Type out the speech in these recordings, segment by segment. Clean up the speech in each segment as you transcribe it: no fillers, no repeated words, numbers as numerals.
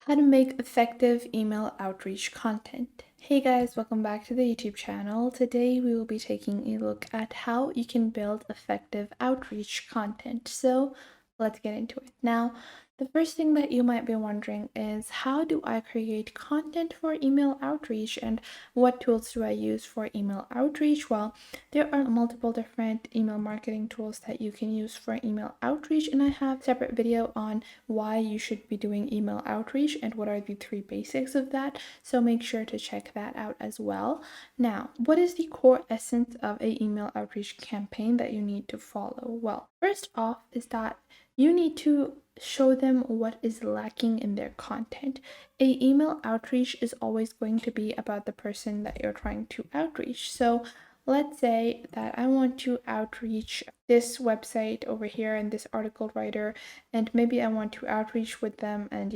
How to make effective email outreach content. Hey guys, welcome back to the YouTube channel. Today we will be taking a look at how you can build effective outreach content. So let's get into it. Now, the first thing that you might be wondering is, how do I create content for email outreach and what tools do I use for email outreach? Well, there are multiple different email marketing tools that you can use for email outreach, and I have a separate video on why you should be doing email outreach and what are the three basics of that. So make sure to check that out as well. Now, what is the core essence of a email outreach campaign that you need to follow? Well, first off is that you need to show them what is lacking in their content. A email outreach is always going to be about the person that you're trying to outreach. So let's say that I want to outreach this website over here and this article writer, and maybe I want to outreach with them, and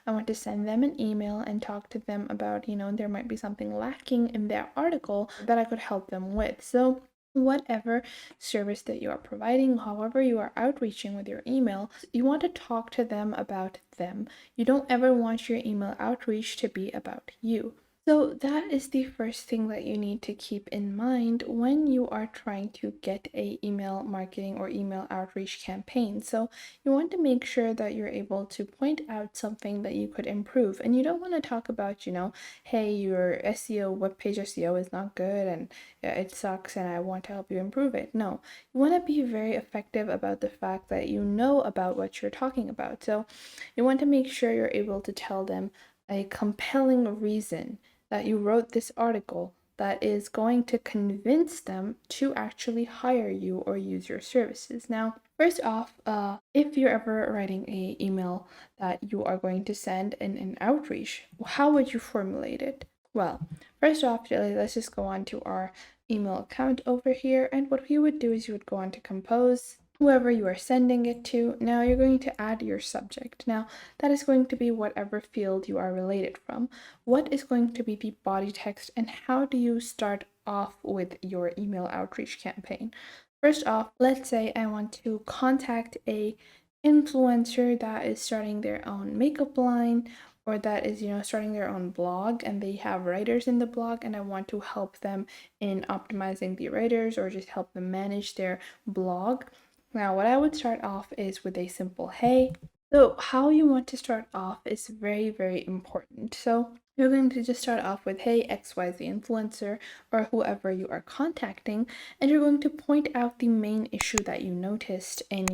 I want to send them an email and talk to them about, there might be something lacking in their article that I could help them with. So whatever service that you are providing, however you are outreaching with your email, you want to talk to them about them. You don't ever want your email outreach to be about you. So that is the first thing that you need to keep in mind when you are trying to get a email marketing or email outreach campaign. So you want to make sure that you're able to point out something that you could improve. And you don't want to talk about, hey, your SEO, web page SEO is not good and it sucks and I want to help you improve it. No, you want to be very effective about the fact that you know about what you're talking about. So you want to make sure you're able to tell them a compelling reason that you wrote this article that is going to convince them to actually hire you or use your services. Now, first off, if you're ever writing an email that you are going to send in an outreach, how would you formulate it? Well, first off, let's just go on to our email account over here, and what you would do is you would go on to compose whoever you are sending it to. Now you're going to add your subject. Now that is going to be whatever field you are related from. What is going to be the body text, and how do you start off with your email outreach campaign? First off, let's say I want to contact a influencer that is starting their own makeup line, or that is starting their own blog, and they have writers in the blog, and I want to help them in optimizing the writers or just help them manage their blog. Now, what I would start off is with a simple hey. So, how you want to start off is very, very important. So, you're going to just start off with hey, XYZ influencer or whoever you are contacting, and you're going to point out the main issue that you noticed in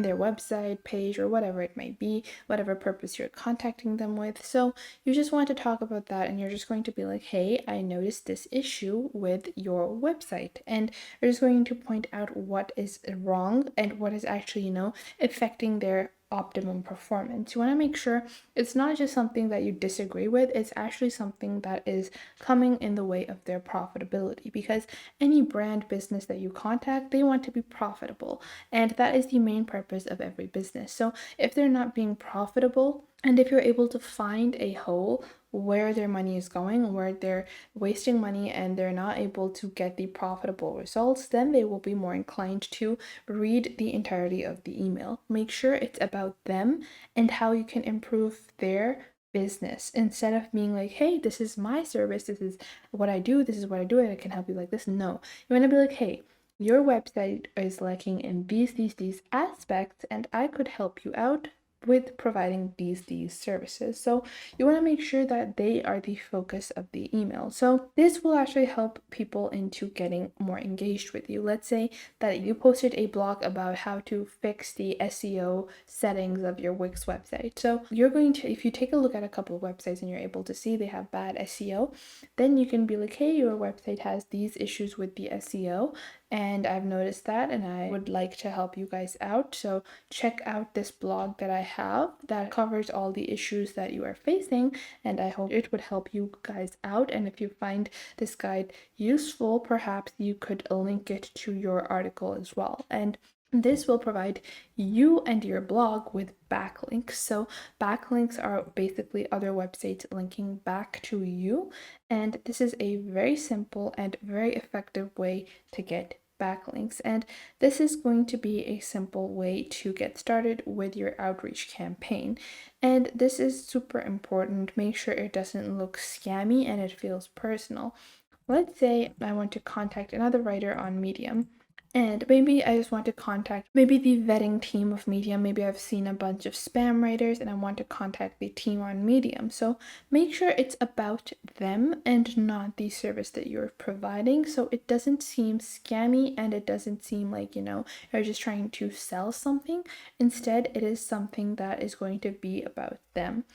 their website page or whatever it might be, whatever purpose you're contacting them with. So, you just want to talk about that, and you're just going to be like, hey, I noticed this issue with your website, and you're just going to point out what is wrong and what is actually, affecting their optimum performance. You want to make sure it's not just something that you disagree with, it's actually something that is coming in the way of their profitability, because any brand business that you contact, they want to be profitable, and that is the main purpose of every business. So if they're not being profitable, and if you're able to find a hole where their money is going, where they're wasting money and they're not able to get the profitable results, then they will be more inclined to read the entirety of the email. Make sure it's about them and how you can improve their business, instead of being like, hey, this is my service, this is what I do, and I can help you like this. No, you want to be like, hey, your website is lacking in these aspects, and I could help you out with providing these services. So you want to make sure that they are the focus of the email. So this will actually help people into getting more engaged with you. Let's say that you posted a blog about how to fix the SEO settings of your Wix website. So you're going to, if you take a look at a couple of websites and you're able to see they have bad SEO, then you can be like, hey, your website has these issues with the SEO, and I've noticed that, and I would like to help you guys out. So check out this blog that I have that covers all the issues that you are facing, and I hope it would help you guys out. And if you find this guide useful, perhaps you could link it to your article as well. And this will provide you and your blog with backlinks. So backlinks are basically other websites linking back to you, and this is a very simple and very effective way to get backlinks. And this is going to be a simple way to get started with your outreach campaign. And this is super important. Make sure it doesn't look scammy and it feels personal. Let's say I want to contact another writer on Medium, and maybe I just want to contact maybe the vetting team of Medium. Maybe I've seen a bunch of spam writers and I want to contact the team on Medium. So make sure it's about them and not the service that you're providing, so it doesn't seem scammy and it doesn't seem like, you're just trying to sell something. Instead, it is something that is going to be about them.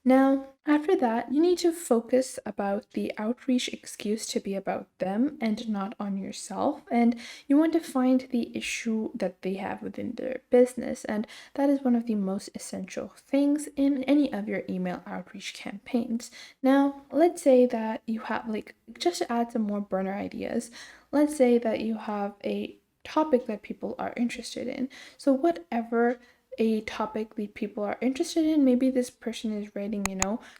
Now, after that, you need to focus about the outreach excuse to be about them and not on yourself. And you want to find the issue that they have within their business. And that is one of the most essential things in any of your email outreach campaigns. Now, let's say that you have, just to add some more burner ideas, let's say that you have a topic that people are interested in. So, whatever a topic that people are interested in, maybe this person is writing,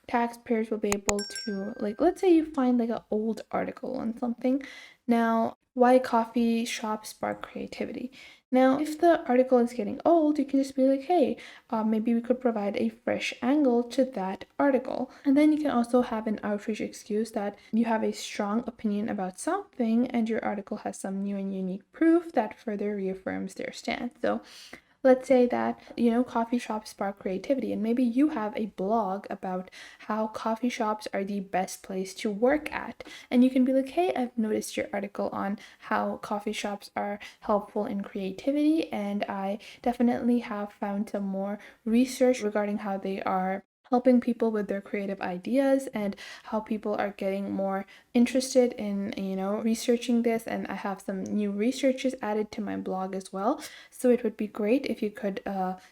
taxpayers will be able to, let's say you find like an old article on something. Now, why coffee shops spark creativity? Now, if the article is getting old, you can just be like, hey, maybe we could provide a fresh angle to that article. And then you can also have an outreach excuse that you have a strong opinion about something and your article has some new and unique proof that further reaffirms their stance. So let's say that, coffee shops spark creativity, and maybe you have a blog about how coffee shops are the best place to work at. And you can be like, hey, I've noticed your article on how coffee shops are helpful in creativity, and I definitely have found some more research regarding how they are helping people with their creative ideas and how people are getting more interested in, researching this. And I have some new researches added to my blog as well. So it would be great if you could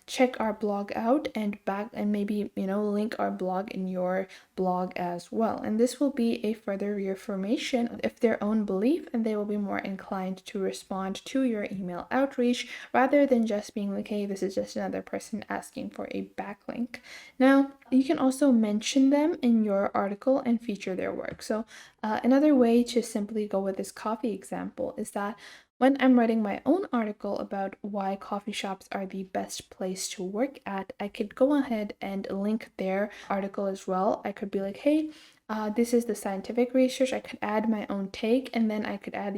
check our blog out and maybe, link our blog in your blog as well. And this will be a further reaffirmation of their own belief, and they will be more inclined to respond to your email outreach rather than just being like, hey, this is just another person asking for a backlink. Now, you can also mention them in your article and feature their work. So another way to simply go with this coffee example is that when I'm writing my own article about why coffee shops are the best place to work at, I could go ahead and link their article as well. I could be like, hey, this is the scientific research. I could add my own take, and then I could add,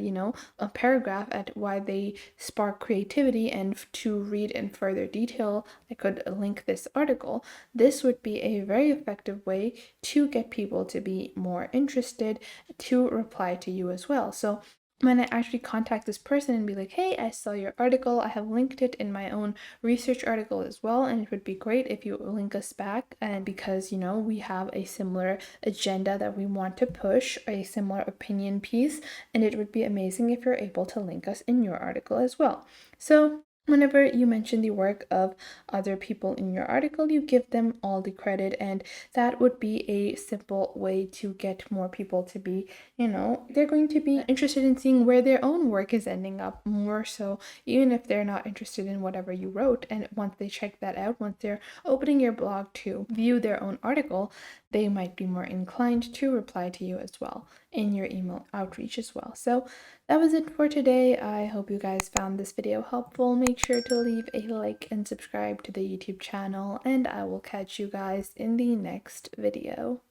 a paragraph at why they spark creativity. And to read in further detail, I could link this article. This would be a very effective way to get people to be more interested to reply to you as well. So when I actually contact this person and be like, hey, I saw your article, I have linked it in my own research article as well, and it would be great if you link us back. And because, we have a similar agenda that we want to push, a similar opinion piece, and it would be amazing if you're able to link us in your article as well. So whenever you mention the work of other people in your article, you give them all the credit, and that would be a simple way to get more people to be, they're going to be interested in seeing where their own work is ending up more so, even if they're not interested in whatever you wrote. And once they check that out, once they're opening your blog to view their own article, they might be more inclined to reply to you as well in your email outreach as well. So that was it for today. I hope you guys found this video helpful. Make sure to leave a like and subscribe to the YouTube channel, and I will catch you guys in the next video.